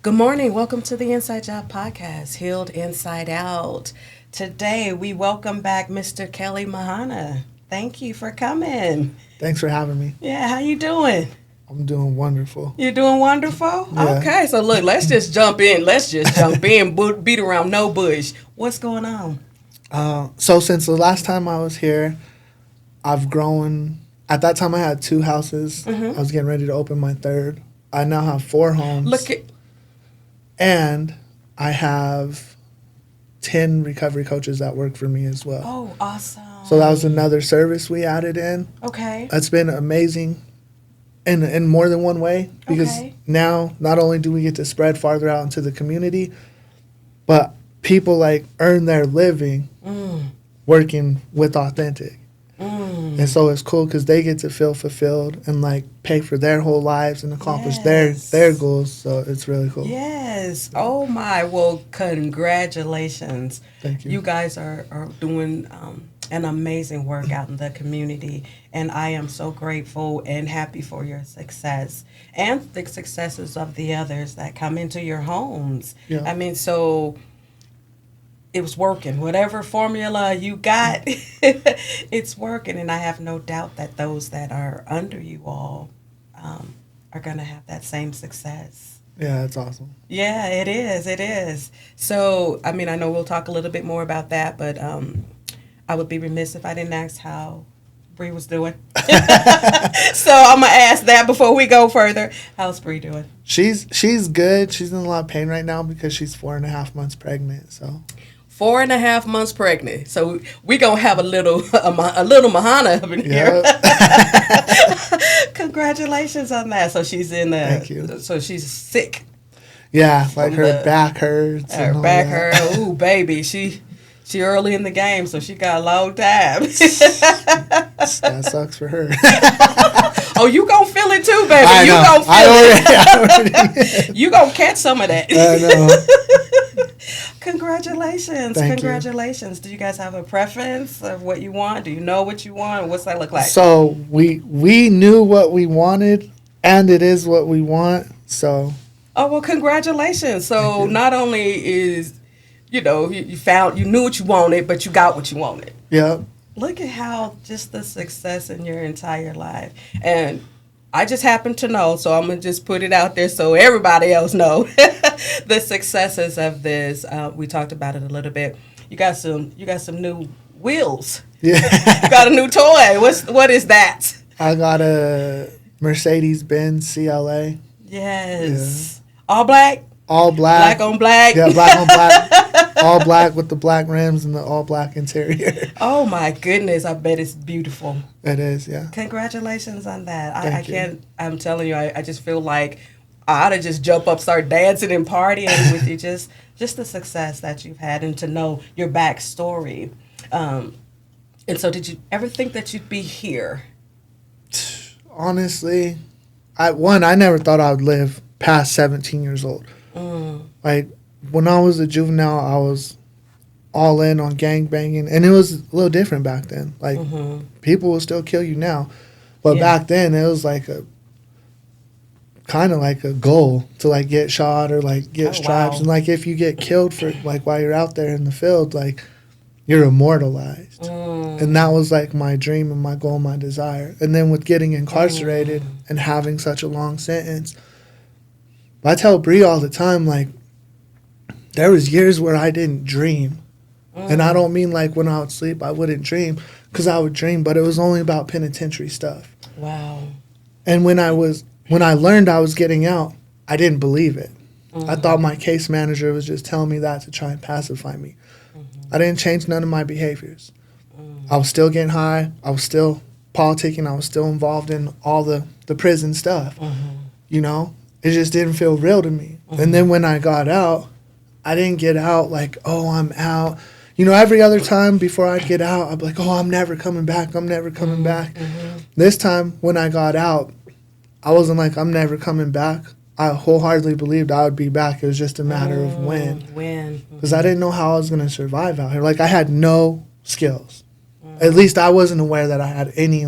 Good morning. Welcome to the Inside Job Podcast, Healed Inside Out. Today, we welcome back Mr. Kelly Mahana. Thank you for coming. Thanks for having me. Yeah, how you doing? I'm doing wonderful. You're doing wonderful? Yeah. Okay, so look, let's just jump in. Beat around no bush. What's going on? So since the last time I was here, I've grown. At that time, I had 2 houses. I was getting ready to open my 3rd. I now have 4 homes. Look at... And I have 10 recovery coaches that work for me as well. Oh, awesome. So that was another service we added in. Okay. That's been amazing in more than one way, because now not only do we get to spread farther out into the community, but people earn their living working with Authentic. And so it's cool because they get to feel fulfilled and pay for their whole lives and accomplish their goals. So it's really cool. Yes. Oh my. Well, congratulations. Thank you. You guys are doing an amazing work out in the community, and I am so grateful and happy for your success and the successes of the others that come into your homes. Yeah. I mean, so it was working. Whatever formula you got, it's working, and I have no doubt that those that are under you all are going to have that same success. Yeah, it's awesome. Yeah, it is. It is. So, I mean, I know we'll talk a little bit more about that, but I would be remiss if I didn't ask how Bree was doing. So I'm going to ask that before we go further. How's Bree doing? She's good. She's in a lot of pain right now because she's 4.5 months pregnant. So 4.5 months pregnant. So we going to have a little Mahana up in here. Congratulations on that. So she's in the... Thank you. So she's sick. Yeah, her back hurts. Her back hurts. Ooh, baby. She early in the game, so she got a long time. That sucks for her. Oh, you gonna feel it too, baby. I know. I already. You gonna catch some of that. I know. Congratulations. Thank Congratulations. Do you guys have a preference of what you want? Do you know what you want? What's that look like? So we knew what we wanted, and it is what we want. So. Oh, well, congratulations. So not only is, you knew what you wanted, but you got what you wanted. Yep. Look at how just the success in your entire life. And I just happen to know, so I'm going to just put it out there so everybody else know the successes of this. We talked about it a little bit. You got some new wheels. Yeah. You got a new toy. What is that? I got a Mercedes-Benz CLA. Yes. Yeah. All black? All black. Black on black? Yeah, black on black. All black with the black rims and the all black interior. Oh my goodness, I bet it's beautiful. It is, yeah. Congratulations on that. I can't, I'm telling you, I just feel like I ought to just jump up, start dancing and partying with you. Just the success that you've had and to know your backstory. And so did you ever think that you'd be here? Honestly, I never thought I would live past 17 years old. When I was a juvenile, I was all in on gang banging, and it was a little different back then. People will still kill you now, but back then it was kind of like a goal to get shot or get stripes. Wow. And if you get killed for while you're out there in the field, you're immortalized. And that was my dream and my goal, my desire. And then with getting incarcerated and having such a long sentence, I tell Bree all the time, there was years where I didn't dream. And I don't mean when I would sleep, I wouldn't dream, because I would dream, but it was only about penitentiary stuff. Wow. And when I learned I was getting out, I didn't believe it. I thought my case manager was just telling me that to try and pacify me. I didn't change none of my behaviors. I was still getting high. I was still politicking. I was still involved in all the prison stuff. It just didn't feel real to me. And then when I got out, I didn't get out oh, I'm out. Every other time before I'd get out, I'd be oh, I'm never coming back. I'm never coming back. This time when I got out, I wasn't I'm never coming back. I wholeheartedly believed I would be back. It was just a matter of when. Because I didn't know how I was going to survive out here. I had no skills. At least I wasn't aware that I had any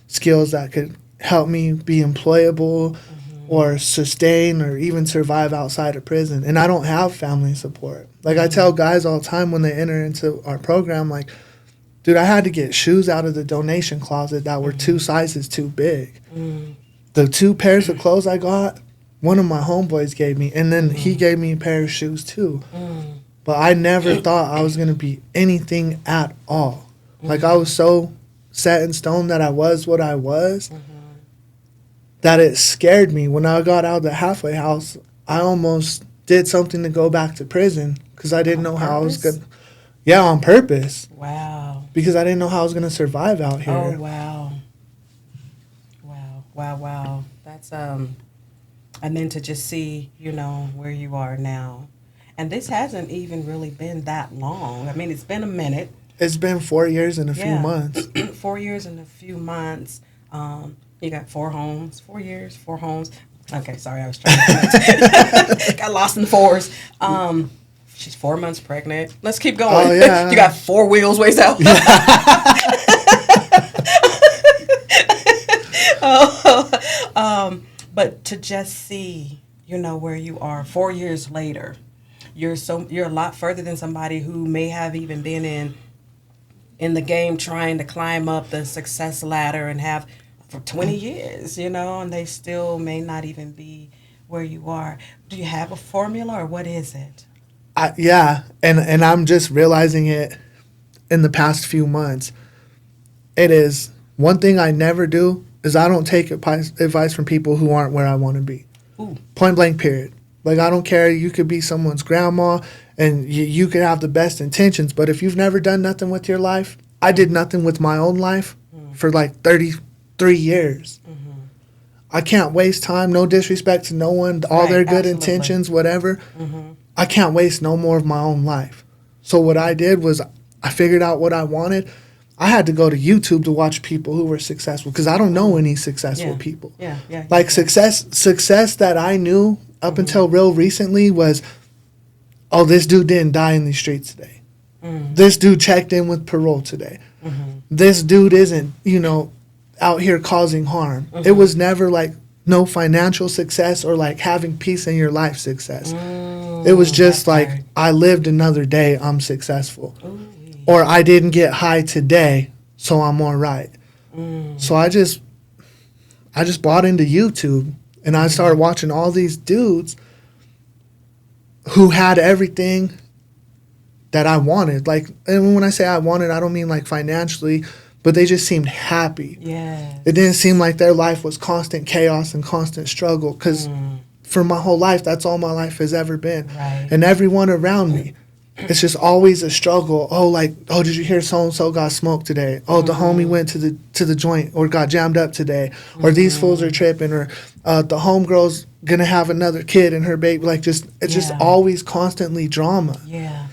skills that could help me be employable or sustain or even survive outside of prison. And I don't have family support. Like I tell guys all the time when they enter into our program, like, dude, I had to get shoes out of the donation closet that were 2 sizes too big. The 2 pairs of clothes I got, one of my homeboys gave me, and then he gave me a pair of shoes too. But I never thought I was going to be anything at all. Like I was so set in stone that I was what I was, that it scared me. When I got out of the halfway house, I almost did something to go back to prison because I didn't know how I was going to. Yeah, on purpose. Wow. Because I didn't know how I was going to survive out here. Oh, wow. Wow. That's, and then to just see, where you are now. And this hasn't even really been that long. I mean, it's been a minute. It's been 4 years and a few months. 4 years and a few months. You got 4 homes. 4 years, 4 homes. Okay, sorry, I was trying to got lost in the 4s. She's 4 months pregnant. Let's keep going. Oh, yeah. You got 4 wheels ways out. But to just see, where you are 4 years later, you're a lot further than somebody who may have even been in the game trying to climb up the success ladder and have for 20 years, and they still may not even be where you are. Do you have a formula or what is it? Yeah, and I'm just realizing it in the past few months. It is one thing I never do is I don't take advice from people who aren't where I want to be. Ooh. Point blank, period. Like, I don't care. You could be someone's grandma and you could have the best intentions, but if you've never done nothing with your life, I did nothing with my own life for like 33 years. I can't waste time. No disrespect to no one. All their good intentions, whatever. I can't waste no more of my own life. So what I did was I figured out what I wanted. I had to go to YouTube to watch people who were successful because I don't know any successful people. Like success that I knew up until real recently was, oh, this dude didn't die in the streets today. This dude checked in with parole today. This dude isn't, out here causing harm. It was never like no financial success or like having peace in your life success. It was just like, I lived another day, I'm successful. Or I didn't get high today, so I'm all right. So I just bought into YouTube and I started watching all these dudes who had everything that I wanted. Like, and when I say I wanted, I don't mean like financially, but they just seemed happy. Yeah. It didn't seem like their life was constant chaos and constant struggle because for my whole life, that's all my life has ever been. Right. And everyone around me, it's just always a struggle. Oh, did you hear so-and-so got smoked today? Oh, the homie went to the joint or got jammed up today. Or these fools are tripping. Or the homegirl's going to have another kid and her baby. Like, it's just always constantly drama. Yeah.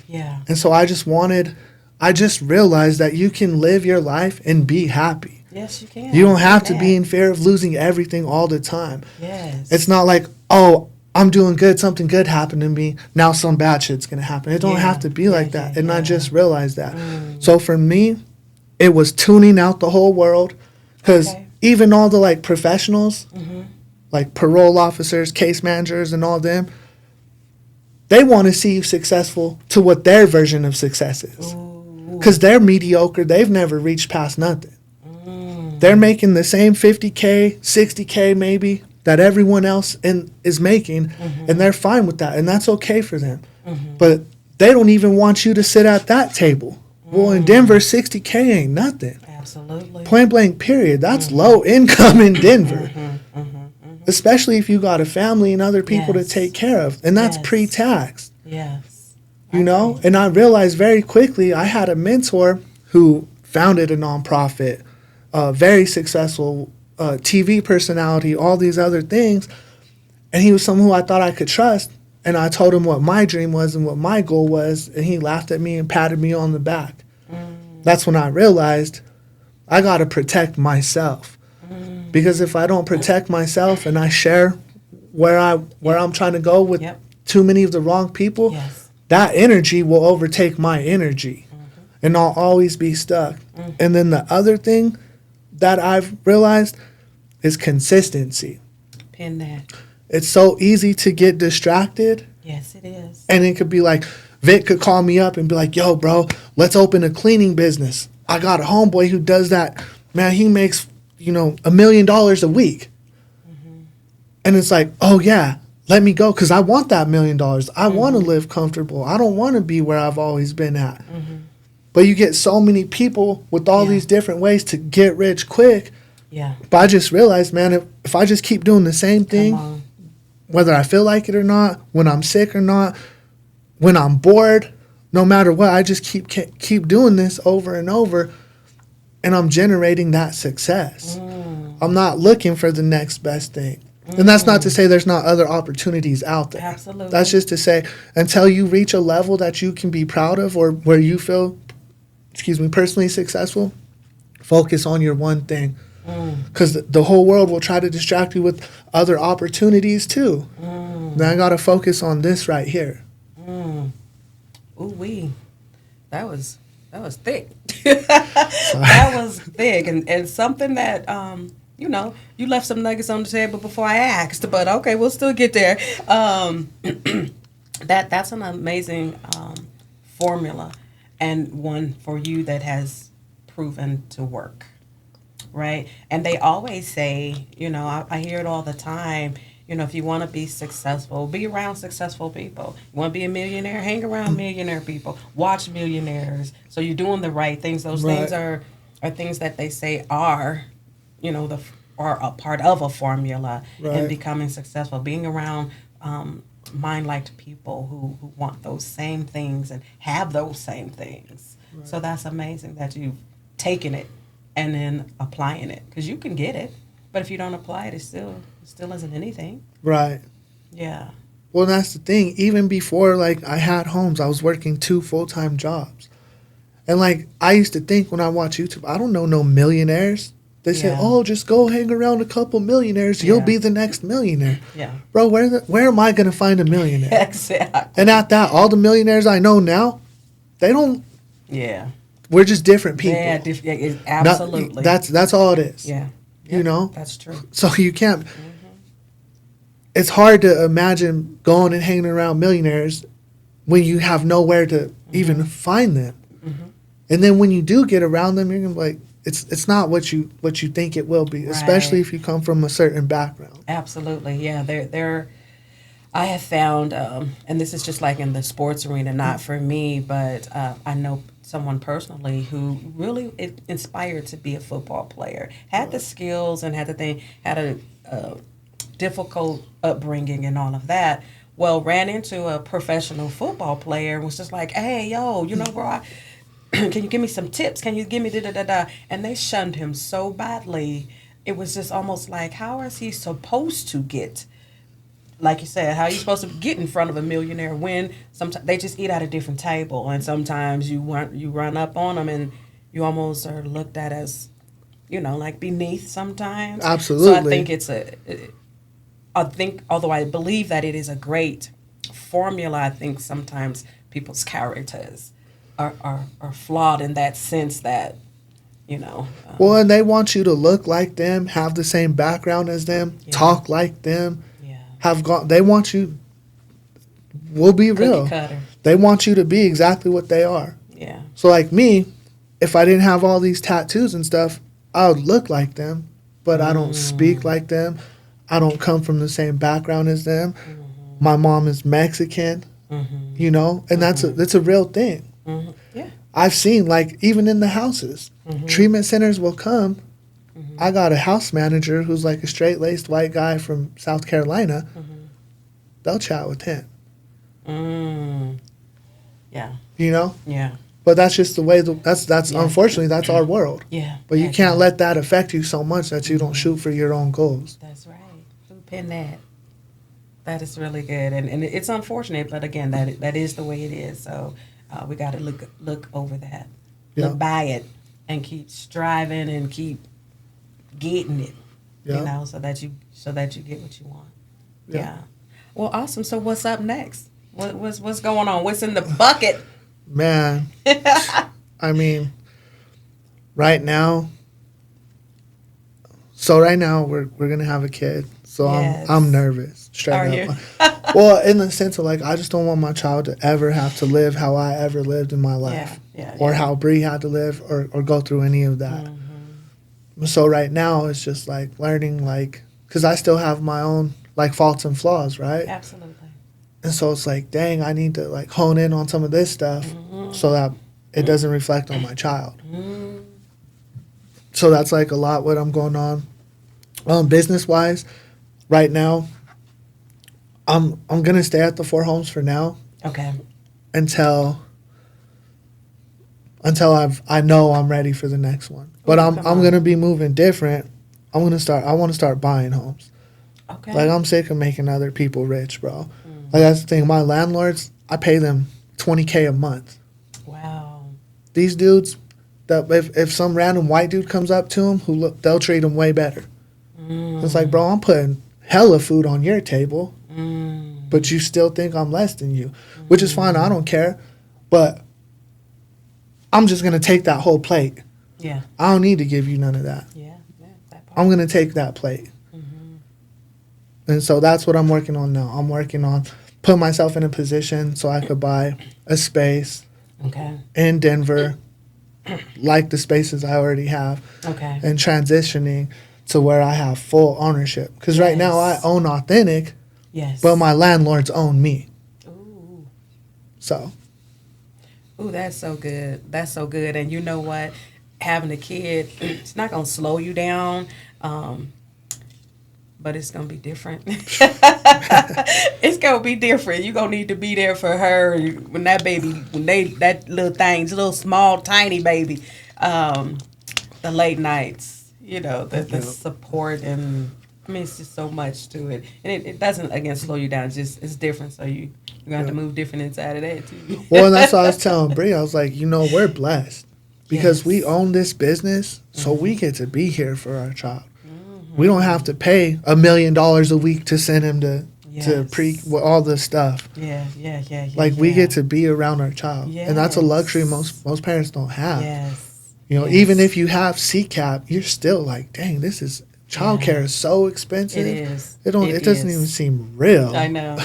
And so I just realized that you can live your life and be happy. Yes, you can. You don't have to be in fear of losing everything all the time. Yes. It's not like, oh, I'm doing good, something good happened to me, now some bad shit's going to happen. It don't have to be like that. And I just realized that. So for me, it was tuning out the whole world because even all the like professionals, like parole officers, case managers and all them, they want to see you successful to what their version of success is. Because they're mediocre. They've never reached past nothing. They're making the same 50K, 60K maybe that everyone else is making, and they're fine with that, and that's okay for them. But they don't even want you to sit at that table. Well, in Denver, 60K ain't nothing. Absolutely. Point blank, period. That's low income in Denver. Especially if you got a family and other people to take care of. And that's pre-tax. Yes. And I realized very quickly I had a mentor who founded a nonprofit, very successful TV personality, all these other things. And he was someone who I thought I could trust. And I told him what my dream was and what my goal was. And he laughed at me and patted me on the back. That's when I realized I got to protect myself. Because if I don't protect myself and I share where I'm trying to go with too many of the wrong people, that energy will overtake my energy. And I'll always be stuck. And then the other thing that I've realized is consistency. Pin that. It's so easy to get distracted. Yes, it is. And it could be like, Vic could call me up and be like, yo, bro, let's open a cleaning business. I got a homeboy who does that. Man, he makes, $1 million a week. And it's like, oh, yeah, let me go because I want that $1 million. I want to live comfortable. I don't want to be where I've always been at. But you get so many people with all these different ways to get rich quick. Yeah. But I just realized, man, if I just keep doing the same thing, whether I feel like it or not, when I'm sick or not, when I'm bored, no matter what, I just keep doing this over and over, and I'm generating that success. I'm not looking for the next best thing. And that's not to say there's not other opportunities out there. Absolutely. That's just to say until you reach a level that you can be proud of or where you feel, personally successful, focus on your one thing. Because the whole world will try to distract you with other opportunities too. Then I got to focus on this right here. Ooh-wee. That was thick. That was thick. And something that, you left some nuggets on the table before I asked, but okay, we'll still get there. That's an amazing formula and one for you that has proven to work, right? And they always say, I hear it all the time, if you want to be successful, be around successful people. You want to be a millionaire, hang around millionaire people. Watch Millionaires. So you're doing the right things. Those things are things that they say are, are a part of a formula in becoming successful. Being around mind-like people who want those same things and have those same things. Right. So that's amazing that you've taken it and then applying it. Because you can get it, but if you don't apply it, it still isn't anything. Right. Yeah. Well, that's the thing. Even before, I had homes, I was working 2 full-time jobs. And, I used to think when I watch YouTube, I don't know no millionaires. They say, oh, just go hang around a couple millionaires. You'll be the next millionaire. Yeah. Bro, where am I going to find a millionaire? Exactly. And at that, all the millionaires I know now, they don't. Yeah. We're just different people. Yeah, absolutely. That's all it is. Yeah. That's true. So you can't. It's hard to imagine going and hanging around millionaires when you have nowhere to even find them. And then when you do get around them, you're gonna be like, it's not what you think it will be, especially if you come from a certain background. Absolutely, yeah. They're I have found, and this is just like in the sports arena, not for me, but I know someone personally who really inspired to be a football player, had the skills and had a difficult upbringing and all of that. Well, ran into a professional football player and was just like, hey, yo, bro, can you give me some tips? Can you give me da-da-da-da? And they shunned him so badly. It was just almost like, how is he supposed to get, like you said, how are you supposed to get in front of a millionaire when sometimes they just eat at a different table, and sometimes you run up on them and you almost are looked at as, like beneath sometimes. Absolutely. So I think although I believe that it is a great formula, I think sometimes people's characters are flawed in that sense that, well, and they want you to look like them, have the same background as them, talk like them, they want you, we'll be real. They want you to be exactly what they are. Yeah. So like me, if I didn't have all these tattoos and stuff, I would look like them, but I don't speak like them. I don't come from the same background as them. My mom is Mexican, and that's a real thing. Yeah. I've seen, even in the houses, treatment centers will come. I got a house manager who's like a straight-laced white guy from South Carolina. They'll chat with him. Yeah. Yeah. But that's just the way, unfortunately, that's our world. Yeah. But you can't let that affect you so much that you don't shoot for your own goals. That's right. Who pinned that? That is really good. And it's unfortunate, but again, that is the way it is. So we got to look over that. Yeah. Look by it and keep striving and keep getting it, so that you get what you want. Yeah. Well, awesome. So what's up next? What's going on? What's in the bucket? Man, I mean, right now we're gonna have a kid. So I'm nervous, Are straight you? up. Well, in the sense of like, I just don't want my child to ever have to live how I ever lived in my life, or how Bree had to live, or go through any of that. Mm-hmm. So right now it's just like learning, like, because I still have my own like faults and flaws, right? Absolutely. And so it's like, dang, I need to like hone in on some of this stuff so that it doesn't reflect on my child. Mm-hmm. So that's like a lot what I'm going on. Business wise, right now, I'm gonna stay at the 4 homes for now. Okay. Until I know I'm ready for the next one. But I'm gonna be moving different. I want to start buying homes. Okay. Like, I'm sick of making other people rich, bro. Like, that's the thing. My landlords, I pay them $20K a month. Wow. These dudes, that if some random white dude comes up to them, they'll treat them way better. It's like, bro, I'm putting hella food on your table, but you still think I'm less than you, which is fine. I don't care, but I'm just gonna take that whole plate. Yeah. I don't need to give you none of that. Yeah. That part. I'm gonna take that plate. And so that's what I'm working on now. I'm working on putting myself in a position so I could buy a space in Denver, like the spaces I already have, and transitioning to where I have full ownership. Because right now I own Authentic, but my landlords own me. Ooh. So. Ooh, that's so good. That's so good. And you know what? Having a kid, it's not going to slow you down. But it's gonna be different. It's gonna be different. You're gonna need to be there for her when that little small tiny baby, the late nights, the support, and I mean, it's just so much to it, and it doesn't again slow you down. It's different, so you're gonna have to move different inside of that too. Well, and that's what I was telling Bree. I was like, we're blessed because we own this business, so we get to be here for our child. We don't have to pay $1 million a week to send him to all this stuff. Yeah. Like, we get to be around our child, and that's a luxury most parents don't have. Even if you have CCAP, you're still like, dang, this is childcare is so expensive. It is. It doesn't even seem real. I know.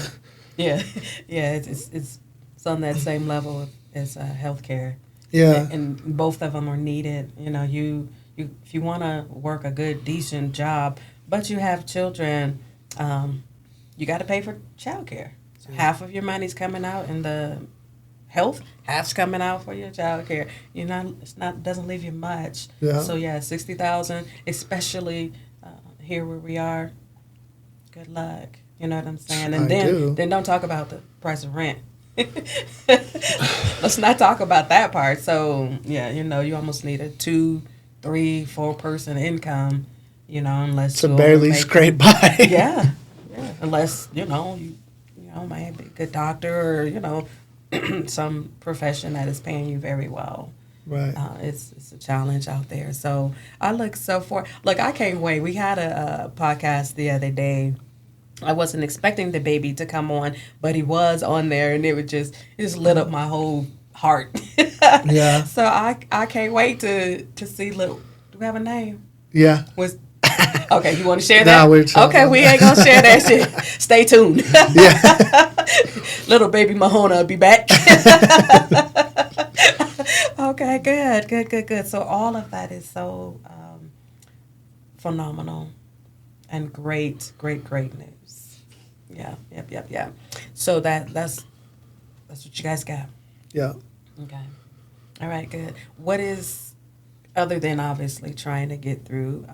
Yeah. It's on that same level as healthcare. Yeah. And both of them are needed. If you want to work a good, decent job, but you have children, you got to pay for childcare. So half of your money's coming out in the health, half's coming out for your childcare. Doesn't leave you much. Yeah. So $60,000, especially here where we are. Good luck. You know what I'm saying? And then don't talk about the price of rent. Let's not talk about that part. So you almost need a 2, 3, 4 person income, unless to barely scrape by. Yeah. Unless you might be a good doctor or some profession that is paying you very well. Right. It's a challenge out there. So I look I can't wait. We had a podcast the other day. I wasn't expecting the baby to come on, but he was on there, and it just lit up my whole heart. Yeah. So I can't wait to see. Do we have a name? Yeah. Okay, you want to share that? No, we ain't gonna share that shit. Stay tuned. Yeah. Little baby Mahona will be back. Okay, good. So all of that is so phenomenal and great news. Yeah. Yep. So that's what you guys got. Yeah. Okay. All right, good. What is, other than obviously trying to get through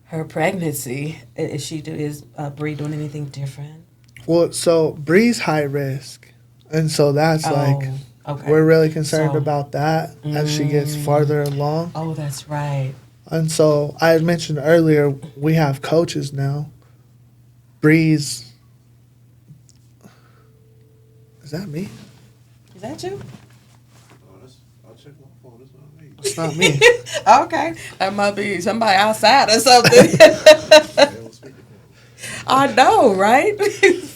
her pregnancy, is Bree doing anything different? Well, so Bree's high risk, and so that's okay. we're really concerned about that as she gets farther along. Oh, that's right. And so I had mentioned earlier, we have coaches now. Bree's, is that me? Is that you? I'll check my phone. It's not me. It's not me. Okay, that might be somebody outside or something. I know, right?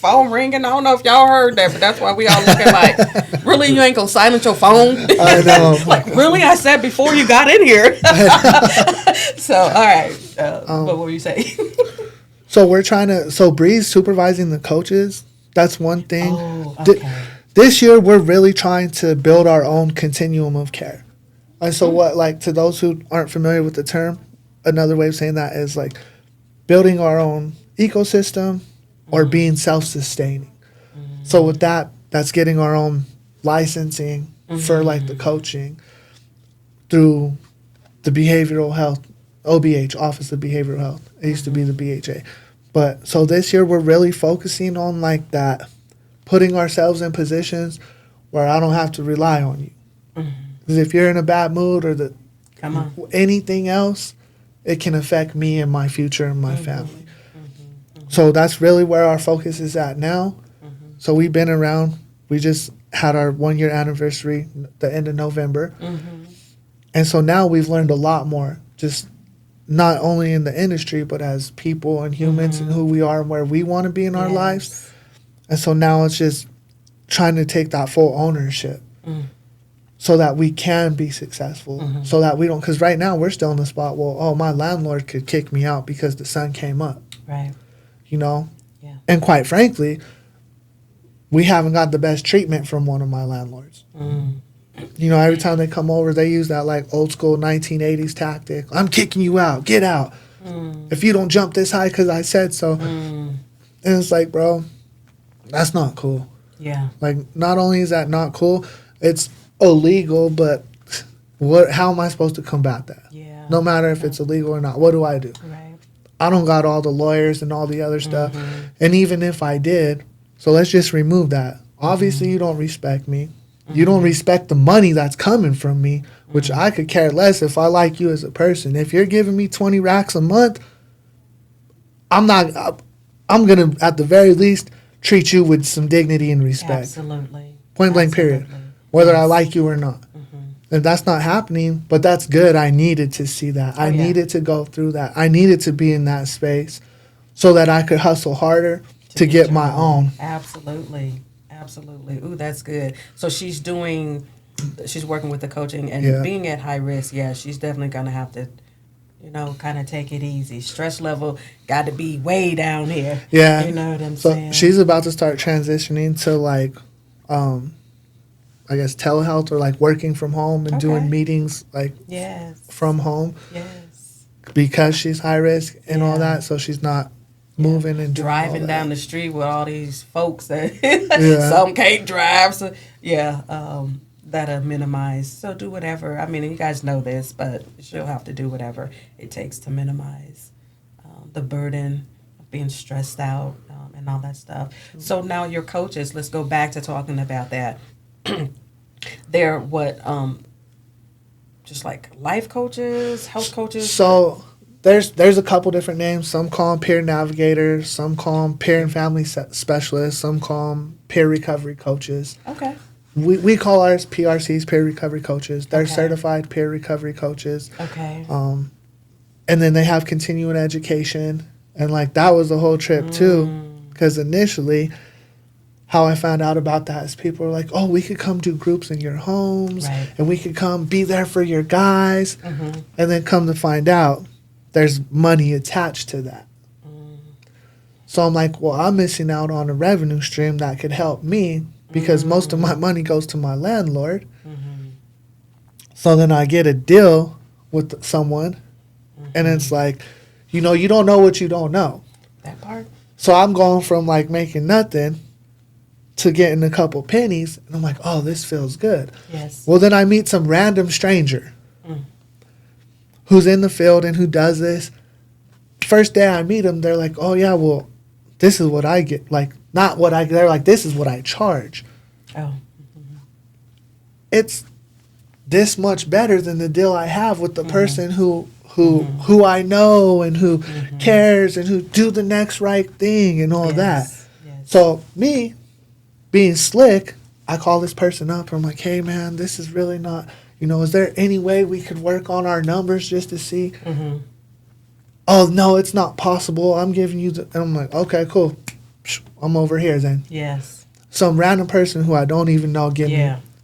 phone ringing. I don't know if y'all heard that, but that's why we all looking like, really, you ain't gonna silence your phone? I know. Like, really? I said before you got in here. So, all right. What were you saying? So we're trying to. So Bree's supervising the coaches. That's one thing. Oh, okay. This year we're really trying to build our own continuum of care. And so what, like, to those who aren't familiar with the term, another way of saying that is like building our own ecosystem or being self-sustaining. So with that, that's getting our own licensing for like the coaching through the behavioral health, OBH, Office of Behavioral Health. It used to be the BHA. But so this year we're really focusing on like that, putting ourselves in positions where I don't have to rely on you. Because if you're in a bad mood or anything else, it can affect me and my future and my family. So that's really where our focus is at now. So we've been around. We just had our 1-year anniversary the end of November. And so now we've learned a lot more, just not only in the industry, but as people and humans and who we are and where we want to be in our lives. And so now it's just trying to take that full ownership so that we can be successful, so that we don't, because right now we're still in the spot, well, oh, my landlord could kick me out because the sun came up. Right. You know? Yeah. And quite frankly, we haven't got the best treatment from one of my landlords. You know, every time they come over, they use that like old school 1980s tactic. I'm kicking you out. Get out. If you don't jump this high because I said so. And it's like, bro, that's not cool. Yeah. Like, not only is that not cool, it's illegal, but how am I supposed to combat that? Yeah. No matter if it's illegal or not, what do I do? Right. I don't got all the lawyers and all the other stuff. And even if I did, so let's just remove that. Obviously, you don't respect me. You don't respect the money that's coming from me, which I could care less if I like you as a person. If you're giving me 20 racks a month, I'm going to, at the very least, treat you with some dignity and respect. Absolutely. Point blank, period. Whether I like you or not. And that's not happening, but that's good. I needed to see that. I needed to go through that. I needed to be in that space so that I could hustle harder to get my own. Absolutely. Absolutely. Ooh, that's good. So she's working with the coaching and being at high risk. Yeah, she's definitely going to have to, kind of take it easy. Stress level got to be way down here. Yeah. You know what I'm saying? So she's about to start transitioning to like, I guess telehealth or like working from home and doing meetings like from home. Yes. Because she's high risk and all that. So she's not moving and driving down the street with all these folks that some can't drive. So that'll minimize. So do whatever. I mean, you guys know this, but she'll have to do whatever it takes to minimize the burden of being stressed out and all that stuff. So now your coaches, let's go back to talking about that. They're what, just like life coaches, health coaches? So there's a couple different names. Some call them peer navigators. Some call them peer and family specialists. Some call them peer recovery coaches. Okay. We call ours PRCs, peer recovery coaches. They're certified peer recovery coaches. Okay. And then they have continuing education. And like that was the whole trip too. Because initially, how I found out about that is people were like, oh, we could come do groups in your homes. Right. And we could come be there for your guys. And then come to find out, there's money attached to that. So I'm like, well, I'm missing out on a revenue stream that could help me because most of my money goes to my landlord. So then I get a deal with someone, and it's like, you don't know what you don't know. That part. So I'm going from like making nothing to getting a couple pennies, and I'm like, oh, this feels good. Yes. Well, then I meet some random stranger who's in the field and who does this. First day I meet them, they're like, oh, yeah, well, this is what I get. Like, not what they're like, this is what I charge. Oh. It's this much better than the deal I have with the person who I know and who cares and who do the next right thing and all that. Yes. So me being slick, I call this person up. I'm like, hey, man, this is really not, is there any way we could work on our numbers just to see? Oh, no, it's not possible. I'm giving you and I'm like, okay, cool. I'm over here then. Yes. Some random person who I don't even know give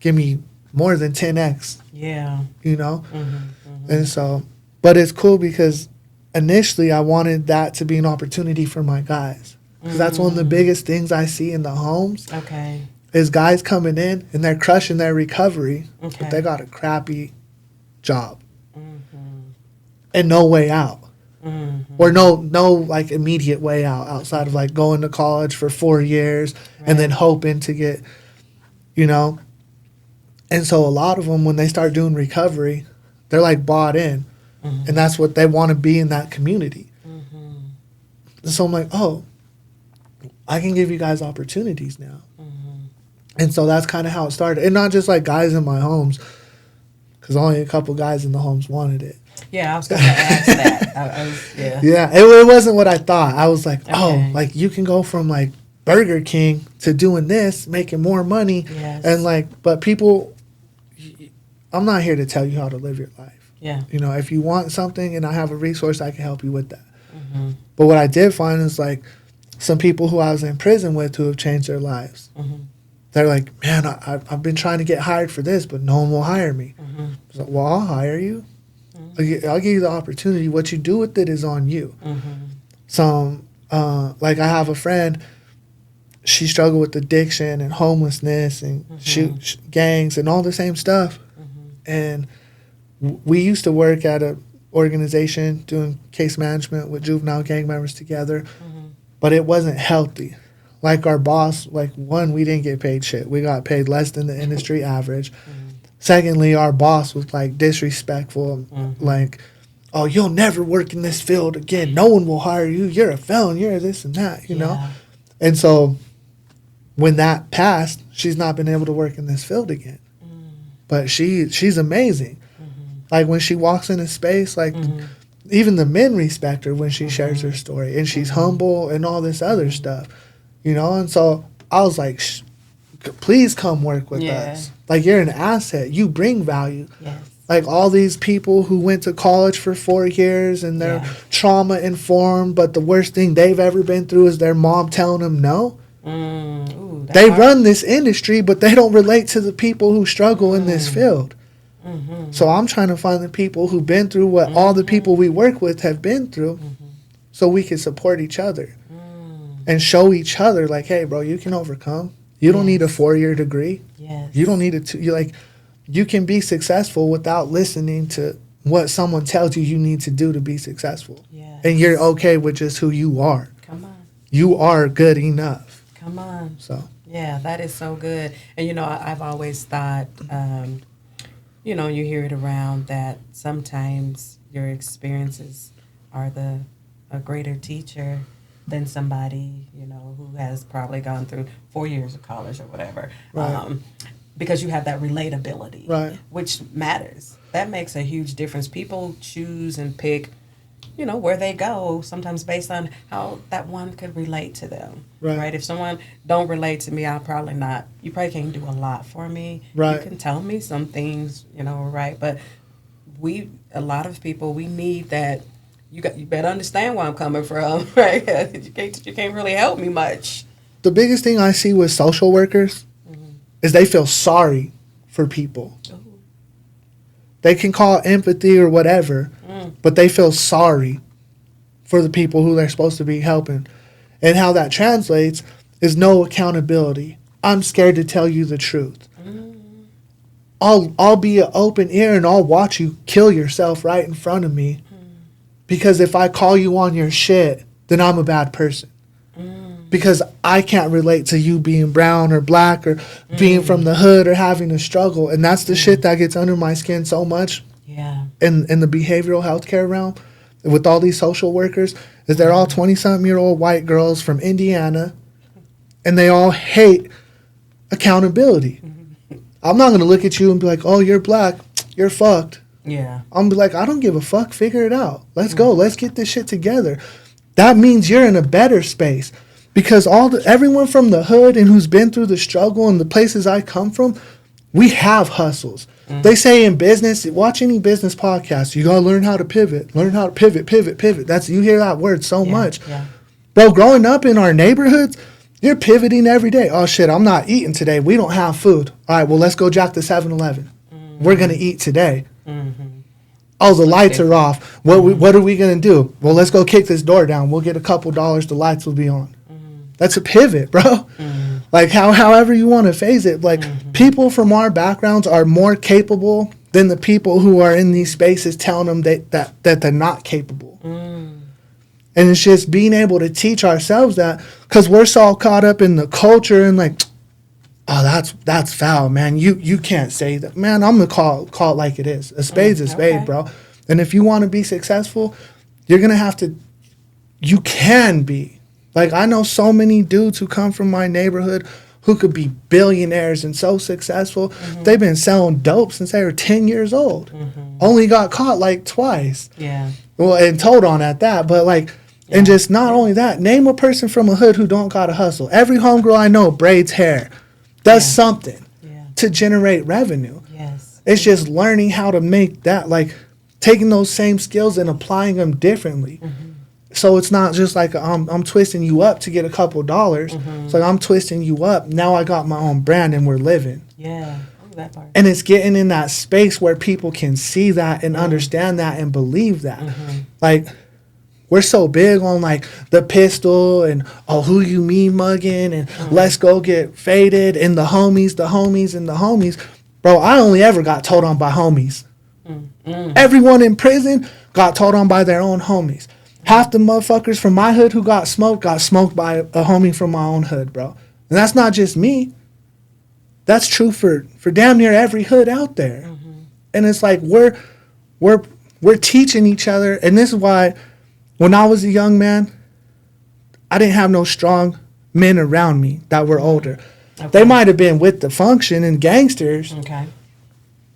me more than 10x. Yeah. You know? Mm-hmm. And so, but it's cool because initially I wanted that to be an opportunity for my guys. Because that's one of the biggest things I see in the homes. Okay. Is guys coming in and they're crushing their recovery, Okay. but they got a crappy job and no way out. Or no like immediate way out outside of like going to college for 4 years and then hoping to get, you know. And so a lot of them, when they start doing recovery, they're like bought in, and that's what they want to be in that community. And so I'm like, oh, I can give you guys opportunities now. And so that's kind of how it started. And not just like guys in my homes, because only a couple guys in the homes wanted it. Yeah, I was going to ask that. Yeah, it wasn't what I thought. I was like, oh, Okay. like you can go from like Burger King to doing this, making more money. Yes. And like, but people, I'm not here to tell you how to live your life. Yeah. You know, if you want something and I have a resource, I can help you with that. But what I did find is like some people who I was in prison with who have changed their lives. They're like, man, I've been trying to get hired for this, but no one will hire me. I was like, well, I'll hire you. I'll give you the opportunity. What you do with it is on you. So, like I have a friend, she struggled with addiction and homelessness and gangs and all the same stuff. And we used to work at a organization doing case management with juvenile gang members together, but it wasn't healthy. Like our boss, like one, we didn't get paid shit. We got paid less than the industry average. Secondly, our boss was like disrespectful, like, oh, you'll never work in this field again. No one will hire you. You're a felon. You're this and that, you know? And so when that passed, she's not been able to work in this field again. But she's amazing. Like when she walks in a space, like even the men respect her when she shares her story. And she's humble and all this other stuff, you know? And so I was like, please come work with us. Like, you're an asset. You bring value. Yes. Like, all these people who went to college for 4 years and they're trauma-informed, but the worst thing they've ever been through is their mom telling them no. They run this industry, but they don't relate to the people who struggle in this field. So I'm trying to find the people who've been through what all the people we work with have been through so we can support each other and show each other, like, hey, bro, you can overcome. You don't need a 4-year degree. You don't need you can be successful without listening to what someone tells you need to do to be successful. And you're okay with just who you are. Come on. You are good enough. Come on. So. Yeah, that is so good. And, you know, I've always thought, you know, you hear it around that sometimes your experiences are a greater teacher than somebody, you know, who has probably gone through 4 years of college or whatever. Because you have that relatability, which matters. That makes a huge difference. People choose and pick, you know, where they go, sometimes based on how that one could relate to them. Right? If someone don't relate to me, I'll probably not. You probably can't do a lot for me. You can tell me some things, you know, right? But a lot of people, we need that. You better understand where I'm coming from, right? You can't really help me much. The biggest thing I see with social workers is they feel sorry for people. They can call empathy or whatever, but they feel sorry for the people who they're supposed to be helping. And how that translates is no accountability. I'm scared to tell you the truth. I'll be an open ear and I'll watch you kill yourself right in front of me. Because if I call you on your shit, then I'm a bad person. Because I can't relate to you being brown or black or being from the hood or having a struggle. And that's the shit that gets under my skin so much in the behavioral healthcare realm with all these social workers is they're all 20-something-year-old white girls from Indiana and they all hate accountability. I'm not going to look at you and be like, oh, you're black, you're fucked. I'm going to be like, I don't give a fuck, figure it out. Let's go, let's get this shit together. That means you're in a better space. Because everyone from the hood and who's been through the struggle and the places I come from, we have hustles. They say in business, watch any business podcast, you got to learn how to pivot. Learn how to pivot. You hear that word so much. Bro, growing up in our neighborhoods, you're pivoting every day. Oh, shit, I'm not eating today. We don't have food. All right, well, let's go jack the 7-Eleven. We're going to eat today. Oh, the lights are off. What are we going to do? Well, let's go kick this door down. We'll get a couple dollars. The lights will be on. That's a pivot, bro. Like, however you want to phase it. Like, people from our backgrounds are more capable than the people who are in these spaces telling them that they're not capable. And it's just being able to teach ourselves that, because we're so caught up in the culture and like, oh, that's foul, man. You can't say that. Man, I'm going to call it like it is. A spade's a spade, bro. And if you want to be successful, you're going to have to, you can be. Like, I know so many dudes who come from my neighborhood who could be billionaires and so successful. They've been selling dope since they were 10 years old. Only got caught like twice. Yeah. Well, and told on at that. But like, and just not only that, name a person from a hood who don't got to hustle. Every homegirl I know braids hair, does something to generate revenue. Yes. It's just learning how to make that, like taking those same skills and applying them differently. So it's not just like I'm twisting you up to get a couple dollars. It's like I'm twisting you up. Now I got my own brand and we're living. Yeah. That part. And it's getting in that space where people can see that and understand that and believe that. Like, we're so big on like the pistol and who you mean mugging and let's go get faded and the homies. Bro, I only ever got told on by homies. Everyone in prison got told on by their own homies. Half the motherfuckers from my hood who got smoked by a homie from my own hood, bro. And that's not just me. That's true for damn near every hood out there. And it's like we're teaching each other, and this is why when I was a young man, I didn't have no strong men around me that were older. They might have been with the function and gangsters.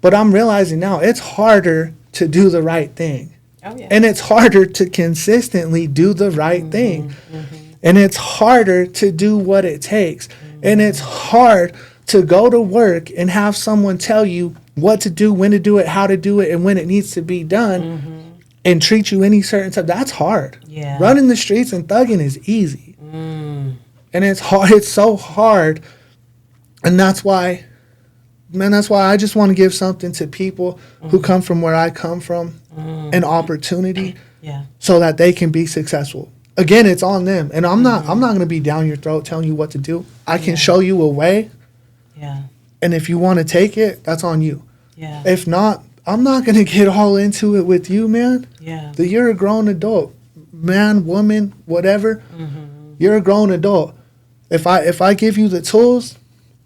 But I'm realizing now it's harder to do the right thing. And it's harder to consistently do the right thing. And it's harder to do what it takes. And it's hard to go to work and have someone tell you what to do, when to do it, how to do it, and when it needs to be done. And treat you any certain time. That's hard. Running the streets and thugging is easy. And it's hard. It's so hard. And that's why I just want to give something to people who come from where I come from, an opportunity, so that they can be successful. Again, it's on them. And I'm not going to be down your throat telling you what to do. I can show you a way. And if you want to take it, that's on you. If not, I'm not going to get all into it with you, man. You're a grown adult. Man, woman, whatever. You're a grown adult. If I give you the tools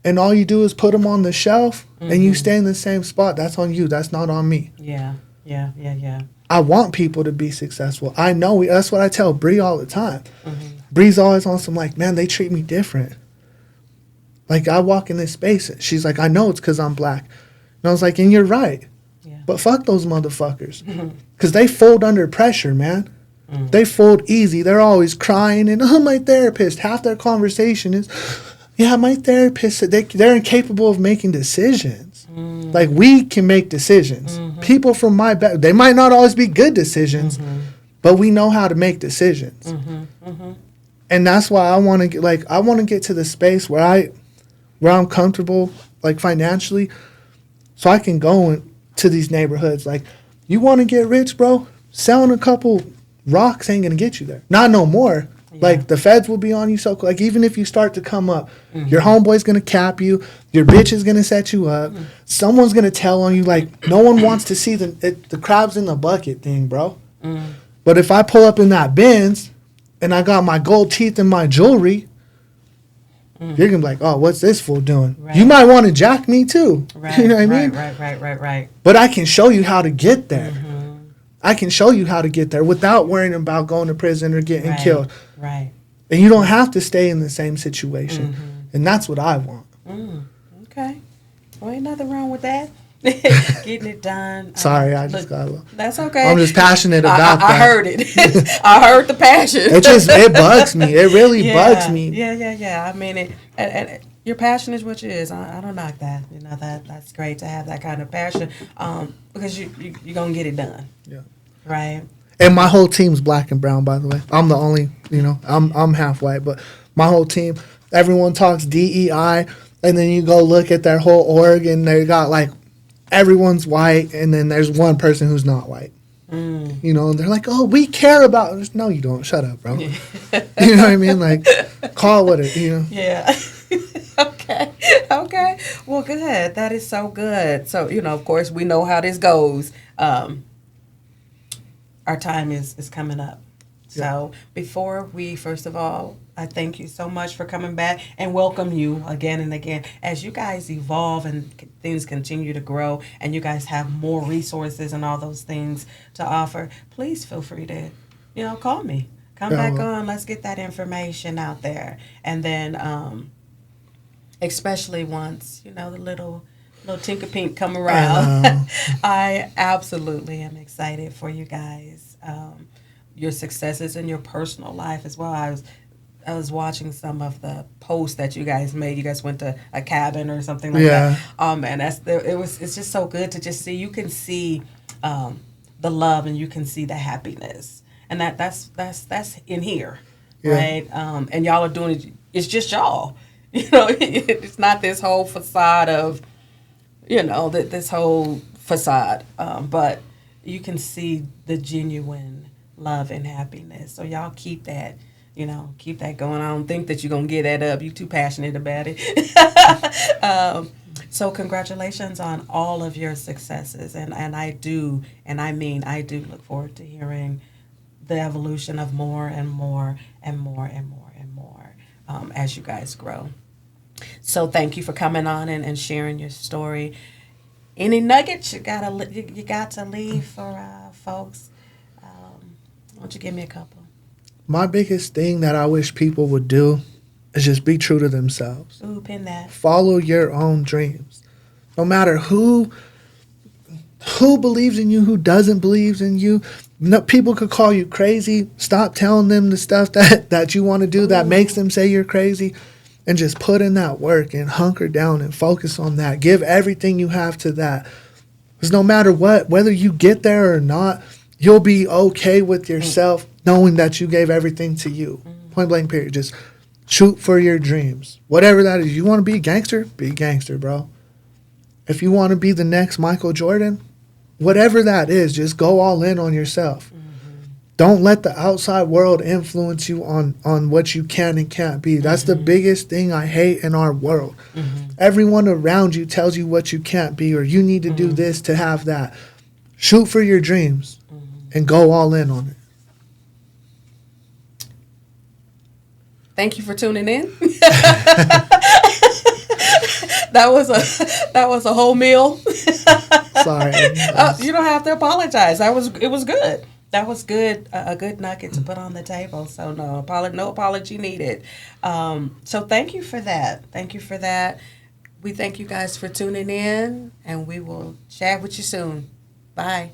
and all you do is put them on the shelf and you stay in the same spot, that's on you. That's not on me. I want people to be successful. I know. That's what I tell Bree all the time. Bree's always on some like, man, they treat me different. Like, I walk in this space. She's like, I know it's because I'm black. And I was like, and you're right. But fuck those motherfuckers. Because they fold under pressure, man. They fold easy. They're always crying. And, my therapist. Half their conversation is, yeah, my therapist said they're incapable of making decisions. Like, we can make decisions. People from my back, they might not always be good decisions, but we know how to make decisions. And that's why I want to get to the space where I'm comfortable, like, financially, so I can go to these neighborhoods. Like, you want to get rich, bro? Selling a couple rocks ain't gonna get you there. Not no more. Like, the feds will be on you. So, like, even if you start to come up, your homeboy's gonna cap you. Your bitch is gonna set you up. Someone's gonna tell on you. Like, no one wants to see the crabs in the bucket thing, bro. But if I pull up in that Benz and I got my gold teeth and my jewelry, you're gonna be like, oh, what's this fool doing? You might want to jack me too. You know what I mean? Right. But I can show you how to get there. I can show you how to get there without worrying about going to prison or getting killed. And you don't have to stay in the same situation. And that's what I want. Okay. Well, ain't nothing wrong with that. Getting it done. Sorry, I just got a little. That's okay. I'm just passionate about that. I heard it. I heard the passion. It bugs me. It really bugs me. Yeah. I mean, and your passion is what it is. I don't knock that. You know, that's great to have that kind of passion, because you're going to get it done. Yeah. Right. And my whole team's black and brown, by the way. I'm the only, I'm half white, but my whole team, everyone talks DEI, and then you go look at their whole org, and they got like everyone's white, and then there's one person who's not white. And they're like, oh, we care about. No, you don't. Shut up, bro. You know what I mean? Like, call what it. Yeah. Okay. Well, good. That is so good. So, of course, we know how this goes. Our time is coming up. So before we, first of all, I thank you so much for coming back and welcome you again and again. As you guys evolve and things continue to grow and you guys have more resources and all those things to offer, please feel free to, call me. Come back on. Let's get that information out there. And then, especially once, the little Tinker Pink come around, I absolutely am excited for you guys. Your successes in your personal life as well. I was watching some of the posts that you guys made. You guys went to a cabin or something like that. Oh man, it's just so good to just see. You can see the love and you can see the happiness, and that's in here, right? And y'all are doing it. It's just y'all. It's not this whole facade of, this whole facade, but you can see the genuine love and happiness. So y'all keep that, keep that going. I don't think that you're going to get that up. You're too passionate about it. So congratulations on all of your successes. And I do look forward to hearing the evolution of more and more and more and more and more as you guys grow. So thank you for coming on and sharing your story. Any nuggets you got to leave for folks? Why don't you give me a couple? My biggest thing that I wish people would do is just be true to themselves. Ooh, pin that. Follow your own dreams. No matter who believes in you, who doesn't believe in you. No, people could call you crazy. Stop telling them the stuff that you want to do that makes them say you're crazy. And just put in that work and hunker down and focus on that. Give everything you have to that. Because no matter what, whether you get there or not, you'll be okay with yourself knowing that you gave everything to you. Point blank period. Just shoot for your dreams. Whatever that is. You want to be a gangster, bro. If you want to be the next Michael Jordan, whatever that is, just go all in on yourself. Don't let the outside world influence you on what you can and can't be. That's the biggest thing I hate in our world. Everyone around you tells you what you can't be or you need to do this to have that. Shoot for your dreams and go all in on it. Thank you for tuning in. That was a whole meal. Sorry. You don't have to apologize. It was good. That was good. A good nugget to put on the table. So no apology needed. So thank you for that. We thank you guys for tuning in, and we will chat with you soon. Bye.